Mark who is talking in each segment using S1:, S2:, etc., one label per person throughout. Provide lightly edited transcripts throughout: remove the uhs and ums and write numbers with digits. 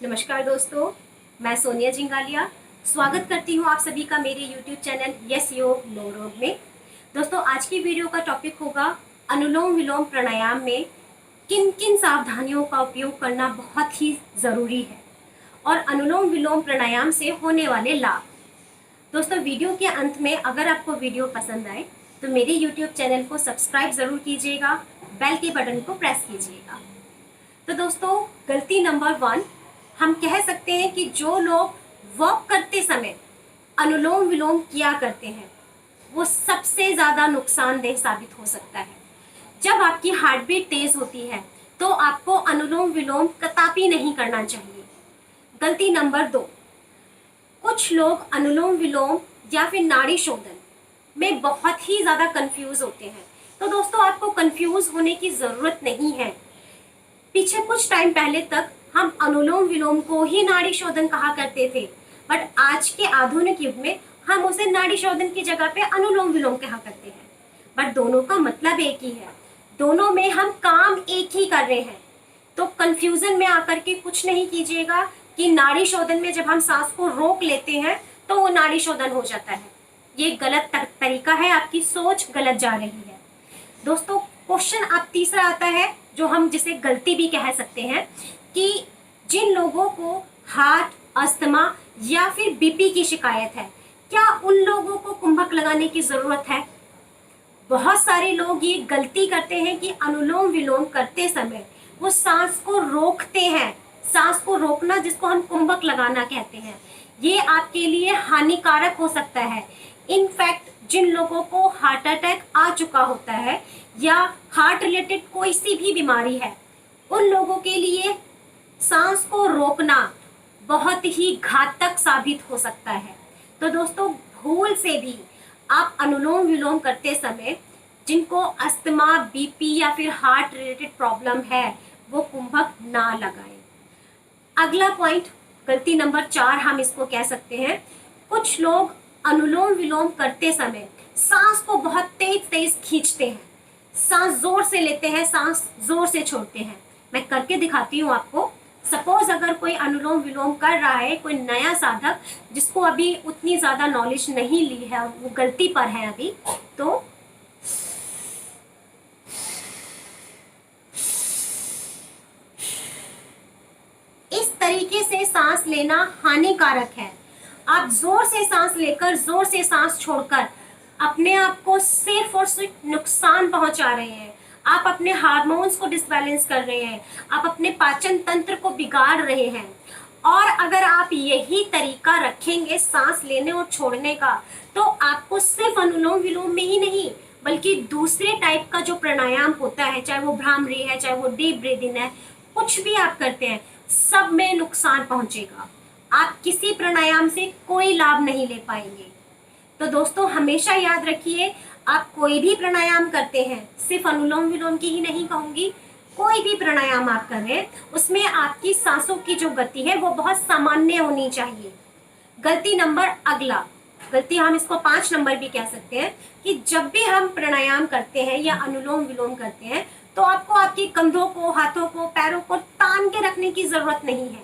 S1: नमस्कार दोस्तों, मैं सोनिया जिंगालिया स्वागत करती हूँ आप सभी का मेरे YouTube चैनल यस योग नो रोग में। दोस्तों, आज की वीडियो का टॉपिक होगा अनुलोम विलोम प्राणायाम में किन किन सावधानियों का उपयोग करना बहुत ही ज़रूरी है और अनुलोम विलोम प्राणायाम से होने वाले लाभ। दोस्तों, वीडियो के अंत में अगर आपको वीडियो पसंद आए तो मेरे YouTube चैनल को सब्सक्राइब ज़रूर कीजिएगा, बेल के बटन को प्रेस कीजिएगा। तो दोस्तों, गलती नंबर 1 हम कह सकते हैं कि जो लोग वॉक करते समय अनुलोम विलोम किया करते हैं वो सबसे ज़्यादा नुकसानदेह साबित हो सकता है। जब आपकी हार्ट बीट तेज होती है तो आपको अनुलोम विलोम कदापि नहीं करना चाहिए। गलती नंबर 2, कुछ लोग अनुलोम विलोम या फिर नाड़ी शोधन में बहुत ही ज़्यादा कंफ्यूज होते हैं। तो दोस्तों, आपको कंफ्यूज होने की ज़रूरत नहीं है। पीछे कुछ टाइम पहले तक हम अनुलोम विलोम को ही नाड़ी शोधन कहा करते थे, बट आज के आधुनिक युग में हम उसे नाड़ी शोधन की जगह पे अनुलोम विलोम कहा करते हैं। बट दोनों का मतलब एक ही है, दोनों में हम काम एक ही कर रहे हैं। तो कंफ्यूजन में आकर के कुछ नहीं कीजिएगा कि नाड़ी शोधन में जब हम सांस को रोक लेते हैं तो वो नाड़ी शोधन हो जाता है। ये गलत तरीका है, आपकी सोच गलत जा रही है। दोस्तों, क्वेश्चन अब तीसरा आता है जो हम जिसे गलती भी कह सकते हैं कि जिन लोगों को हार्ट, अस्थमा या फिर बीपी की शिकायत है, क्या उन लोगों को कुंभक लगाने की जरूरत है? बहुत सारे लोग ये गलती करते हैं कि अनुलोम विलोम करते समय वो सांस को रोकते हैं। सांस को रोकना, जिसको हम कुंभक लगाना कहते हैं, ये आपके लिए हानिकारक हो सकता है। इनफैक्ट जिन लोगों को हार्ट अटैक आ चुका होता है या हार्ट रिलेटेड कोई सी भी बीमारी है, उन लोगों के लिए सांस को रोकना बहुत ही घातक साबित हो सकता है। तो दोस्तों, भूल से भी आप अनुलोम विलोम करते समय जिनको अस्थमा, बीपी या फिर हार्ट रिलेटेड प्रॉब्लम है वो कुंभक ना लगाएं। अगला पॉइंट, गलती नंबर 4 हम इसको कह सकते हैं, कुछ लोग अनुलोम विलोम करते समय सांस को बहुत तेज तेज खींचते हैं, सांस जोर से लेते हैं, सांस जोर से छोड़ते हैं। मैं करके दिखाती हूँ आपको। सपोज अगर कोई अनुलोम विलोम कर रहा है, कोई नया साधक जिसको अभी उतनी ज्यादा नॉलेज नहीं ली है, वो गलती पर है अभी, तो इस तरीके से सांस लेना हानिकारक है। आप जोर से सांस लेकर जोर से सांस छोड़कर अपने आप को सिर्फ और सिर्फ नुकसान पहुंचा रहे हैं। आप अपने हार्मोन्स को डिसबैलेंस कर रहे हैं, आप अपने पाचन तंत्र को बिगाड़ रहे हैं। और अगर आप यही तरीका रखेंगे सांस लेने और छोड़ने का, तो आपको सिर्फ अनुलोम विलोम में ही नहीं बल्कि दूसरे टाइप का जो प्राणायाम होता है, चाहे वो भ्रामरी है, चाहे वो डीप ब्रीदिंग है, कुछ भी आप करते हैं, सब में नुकसान पहुंचेगा। आप किसी प्राणायाम से कोई लाभ नहीं ले पाएंगे। तो दोस्तों, हमेशा याद रखिए, आप कोई भी प्राणायाम करते हैं, सिर्फ अनुलोम विलोम की ही नहीं कहूंगी, कोई भी प्राणायाम आप कर रहे हैं, उसमें आपकी सांसों की जो गति है वो बहुत सामान्य होनी चाहिए। गलती नंबर अगला, गलती हम इसको 5 नंबर भी कह सकते हैं, कि जब भी हम प्राणायाम करते हैं या अनुलोम विलोम करते हैं तो आपको आपके कंधों को, हाथों को, पैरों को तान के रखने की जरूरत नहीं है।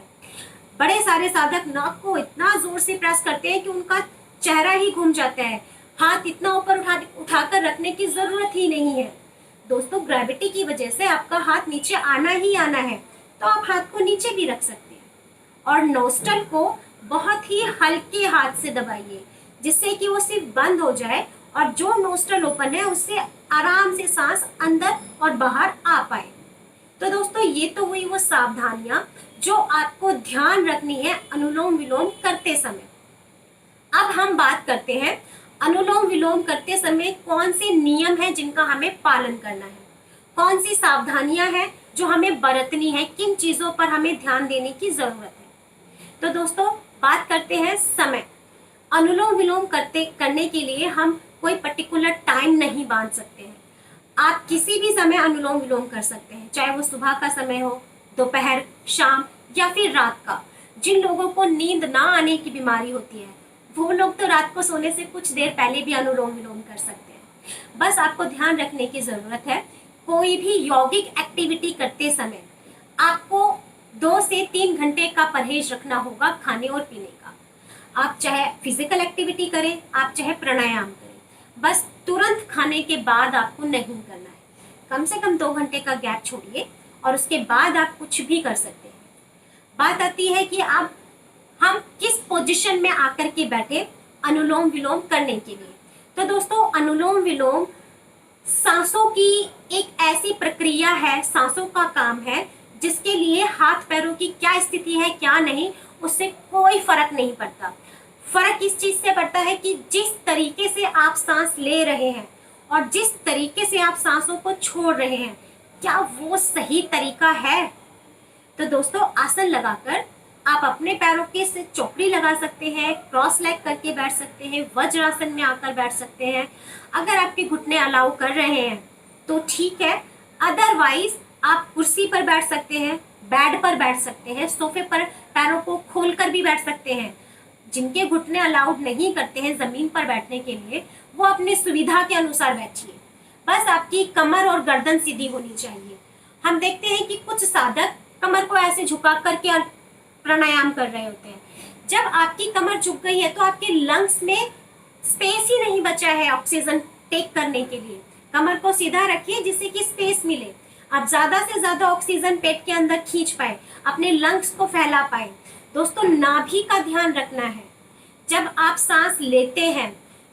S1: बड़े सारे साधक नाक को इतना जोर से प्रेस करते हैं कि उनका चेहरा ही घूम जाता है। हाथ इतना ऊपर उठाकर रखने की जरूरत ही नहीं है। दोस्तों, ग्रेविटी की वजह से आपका हाथ नीचे आना ही आना है, तो आप हाथ को नीचे भी रख सकते हैं। और नोस्ट्रल को बहुत ही हल्के हाथ से दबाइए, जिससे कि वो सिर्फ बंद हो जाए और जो नोस्ट्रल ओपन है उससे आराम से सांस अंदर और बाहर आ पाए। तो दोस्तों, ये तो हुई वो सावधानियां जो आपको ध्यान रखनी है अनुलोम विलोम करते समय। अब हम बात करते हैं अनुलोम विलोम करते समय कौन से नियम हैं जिनका हमें पालन करना है, कौन सी सावधानियां हैं जो हमें बरतनी है, किन चीजों पर हमें ध्यान देने की जरूरत है। तो दोस्तों, बात करते हैं समय। अनुलोम विलोम करने के लिए हम कोई पर्टिकुलर टाइम नहीं बांध सकते हैं। आप किसी भी समय अनुलोम विलोम कर सकते हैं, चाहे वो सुबह का समय हो, दोपहर, शाम या फिर रात का। जिन लोगों को नींद ना आने की बीमारी होती है वो लोग तो रात को सोने से कुछ देर पहले भी अनुलोम विलोम कर सकते हैं। बस आपको ध्यान रखने की जरूरत है, कोई भी यौगिक एक्टिविटी करते समय आपको 2 से 3 घंटे का परहेज रखना होगा खाने और पीने का। आप चाहे फिजिकल एक्टिविटी करें, आप चाहे प्राणायाम करें, बस तुरंत खाने के बाद आपको नहीं करना है। कम से कम 2 घंटे का गैप छोड़िए और उसके बाद आप कुछ भी कर सकते हैं। बात आती है कि अब हम किस पोजीशन में आकर के बैठे अनुलोम विलोम करने के लिए। तो दोस्तों, अनुलोम विलोम सांसों की एक ऐसी प्रक्रिया है, सांसों का काम है, जिसके लिए हाथ पैरों की क्या स्थिति है क्या नहीं, उससे कोई फर्क नहीं पड़ता। फर्क इस चीज से पड़ता है कि जिस तरीके से आप सांस ले रहे हैं और जिस तरीके से आप सांसों को छोड़ रहे हैं, क्या वो सही तरीका है। तो दोस्तों, आसन लगाकर आप अपने पैरों के से चौकड़ी लगा सकते हैं, क्रॉस लेग करके बैठ सकते हैं, वज्रासन में आकर बैठ सकते हैं। अगर आपके घुटने अलाउ कर रहे हैं तो ठीक है, अदरवाइज आप कुर्सी पर बैठ सकते हैं, बेड पर बैठ सकते हैं, सोफे पर पैरों को खोलकर भी बैठ सकते हैं। जिनके घुटने अलाउड नहीं करते हैं जमीन पर बैठने के लिए, वो अपनी सुविधा के अनुसार बैठिए। बस आपकी कमर और गर्दन सीधी होनी चाहिए। हम देखते हैं कि कुछ साधक कमर को ऐसे झुका करके प्राणायाम कर रहे होते हैं। जब आपकी कमर झुक गई है तो आपके लंग्स में स्पेस ही नहीं बचा है ऑक्सीजन टेक करने के लिए। कमर को सीधा रखिए जिससे कि स्पेस मिले, आप ज्यादा से ज्यादा ऑक्सीजन पेट के अंदर खींच पाए, अपने लंग्स को फैला पाए। दोस्तों, नाभि का ध्यान रखना है। जब आप सांस लेते हैं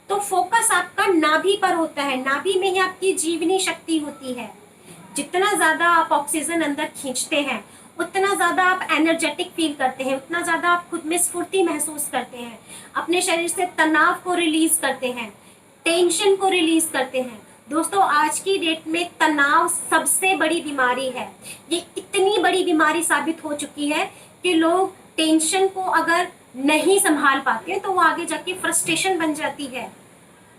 S1: तो फोकस आपका नाभि पर होता है। नाभि में ही आपकी जीवनी शक्ति होती है। जितना ज्यादा आप ऑक्सीजन अंदर खींचते हैं, उतना ज्यादा आप एनर्जेटिक फील करते हैं, उतना ज्यादा आप खुद में स्फूर्ति महसूस करते हैं, अपने शरीर से तनाव को रिलीज करते हैं, टेंशन को रिलीज करते हैं। दोस्तों, आज की डेट में तनाव सबसे बड़ी बीमारी है। ये इतनी बड़ी बीमारी साबित हो चुकी है कि लोग टेंशन को अगर नहीं संभाल पाते तो वो आगे जाके फ्रस्ट्रेशन बन जाती है।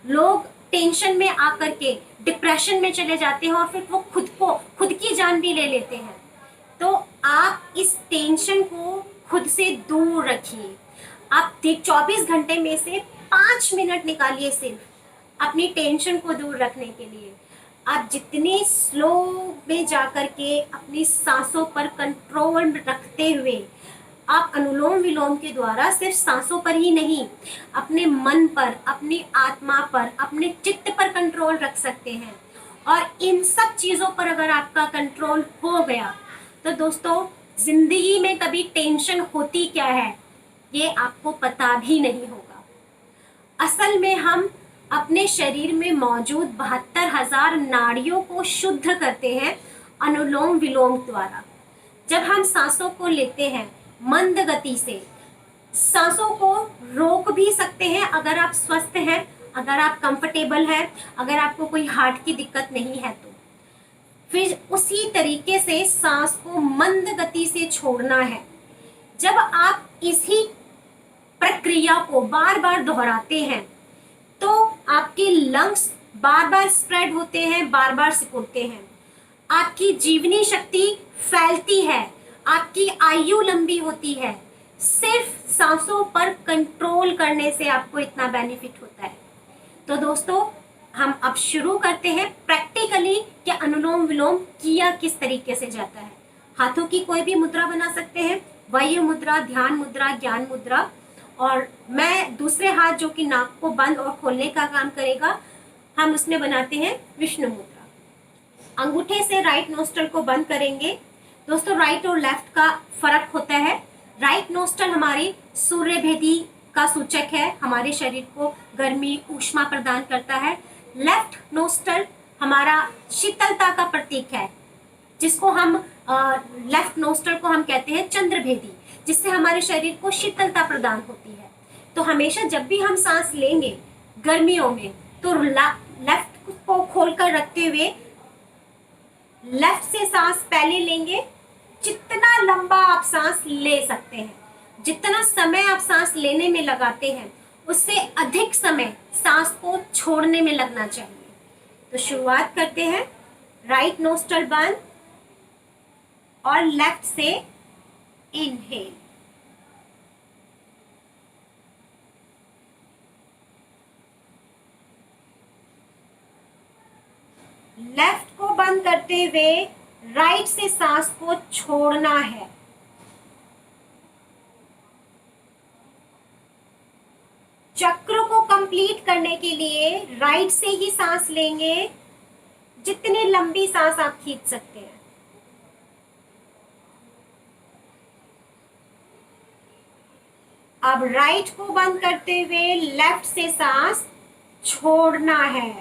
S1: लोग टेंशन में आकर के डिप्रेशन में चले जाते हैं और फिर वो खुद की जान भी ले लेते हैं। तो आप इस टेंशन को खुद से दूर रखिए। आप 24 घंटे में से 5 मिनट निकालिए सिर्फ अपनी टेंशन को दूर रखने के लिए। आप जितनी स्लो में जाकर के अपनी सांसों पर कंट्रोल रखते हुए आप अनुलोम विलोम के द्वारा सिर्फ सांसों पर ही नहीं, अपने मन पर, अपनी आत्मा पर, अपने चित्त पर कंट्रोल रख सकते हैं। और इन सब चीजों पर अगर आपका कंट्रोल हो गया तो दोस्तों, जिंदगी में कभी टेंशन होती क्या है ये आपको पता भी नहीं होगा। असल में हम अपने शरीर में मौजूद 72,000 नाड़ियों को शुद्ध करते हैं अनुलोम विलोम द्वारा। जब हम सांसों को लेते हैं मंद गति से, सांसों को रोक भी सकते हैं अगर आप स्वस्थ हैं, अगर आप कंफर्टेबल हैं, अगर आपको कोई हार्ट की दिक्कत नहीं है तो। फिर उसी तरीके से सांस को मंद गति से छोड़ना है। जब आप इसी प्रक्रिया को बार बार दोहराते हैं तो आपके लंग्स बार बार स्प्रेड होते हैं, बार बार सिकुड़ते हैं, आपकी जीवनी शक्ति फैलती है, आपकी आयु लंबी होती है। सिर्फ सांसों पर कंट्रोल करने से आपको इतना बेनिफिट होता है। तो दोस्तों, हम अब शुरू करते हैं प्रैक्टिकली कि अनुलोम विलोम किया किस तरीके से जाता है। हाथों की कोई भी मुद्रा बना सकते हैं, वायु मुद्रा, ध्यान मुद्रा, ज्ञान मुद्रा, और मैं दूसरे हाथ जो कि नाक को बंद और खोलने का काम करेगा, हम उसमें बनाते हैं विष्णु मुद्रा। अंगूठे से राइट नोस्ट्रल को बंद करेंगे। दोस्तों, राइट और लेफ्ट का फर्क होता है। राइट नोस्ट्रल हमारी सूर्यभेदी का सूचक है, हमारे शरीर को गर्मी ऊष्मा प्रदान करता है। लेफ्ट नोस्ट्रल हमारा शीतलता का प्रतीक है, जिसको हम लेफ्ट नोस्ट्रल को हम कहते हैं चंद्रभेदी, जिससे हमारे शरीर को शीतलता प्रदान होती है। तो हमेशा जब भी हम सांस लेंगे गर्मियों में तो लेफ्ट को खोलकर रखते हुए लेफ्ट से सांस पहले लेंगे। जितना लंबा आप सांस ले सकते हैं, जितना समय आप सांस लेने में लगाते हैं, उससे अधिक समय सांस को छोड़ने में लगना चाहिए। तो शुरुआत करते हैं। राइट नोस्ट्रल बंद और लेफ्ट से इनहेल। लेफ्ट को बंद करते हुए राइट से सांस को छोड़ना है। चक्र को कंप्लीट करने के लिए राइट से ही सांस लेंगे, जितनी लंबी सांस आप खींच सकते हैं। अब राइट को बंद करते हुए लेफ्ट से सांस छोड़ना है।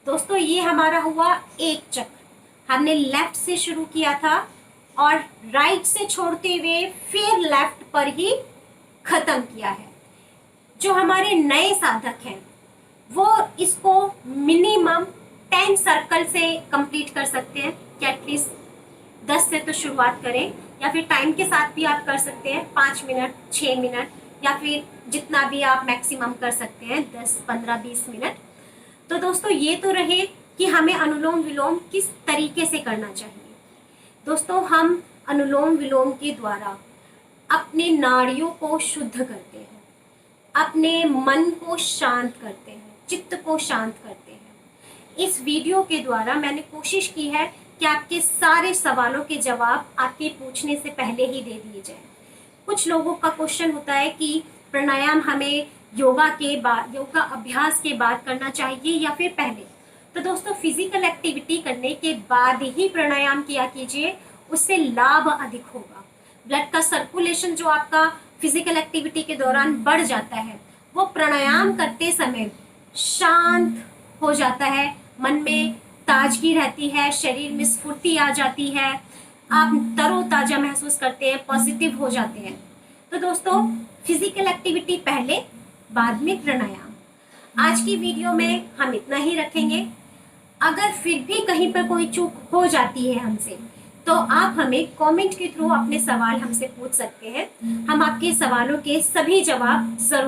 S1: दोस्तों ये हमारा हुआ एक चक्र। हमने लेफ्ट से शुरू किया था और राइट से छोड़ते हुए फिर लेफ्ट पर ही खत्म किया है। जो हमारे नए साधक हैं वो इसको मिनिमम 10 सर्कल से कंप्लीट कर सकते हैं, कि एटलीस्ट 10 से तो शुरुआत करें, या फिर टाइम के साथ भी आप कर सकते हैं, 5 मिनट, 6 मिनट, या फिर जितना भी आप मैक्सिमम कर सकते हैं, 10, 15, 20 मिनट। तो दोस्तों ये तो रहे कि हमें अनुलोम विलोम किस तरीके से करना चाहिए। दोस्तों हम अनुलोम विलोम के द्वारा अपने नाड़ियों को शुद्ध करते हैं, अपने मन को शांत करते हैं, चित्त को शांत करते हैं। इस वीडियो के द्वारा मैंने कोशिश की है कि आपके सारे सवालों के जवाब आपके पूछने से पहले ही दे दिए जाएं। कुछ लोगों का क्वेश्चन होता है कि प्राणायाम हमें योगा अभ्यास के बाद करना चाहिए या फिर पहले। तो दोस्तों फिजिकल एक्टिविटी करने के बाद ही प्राणायाम किया कीजिए, उससे लाभ अधिक होगा। ब्लड का सर्कुलेशन जो आपका फिजिकल एक्टिविटी के दौरान बढ़ जाता है, वो प्राणायाम करते समय शांत हो जाता है, मन में ताजगी रहती है, शरीर में स्फूर्ति आ जाती है, आप तरोताजा महसूस करते हैं, पॉजिटिव हो जाते हैं। तो दोस्तों फिजिकल एक्टिविटी पहले, बाद में प्राणायाम। आज की वीडियो में हम इतना ही रखेंगे। अगर फिर भी कहीं पर कोई चूक हो जाती है हमसे, तो आप हमें कमेंट के थ्रू अपने सवाल हमसे पूछ सकते हैं। हम आपके सवालों के सभी जवाब जरूर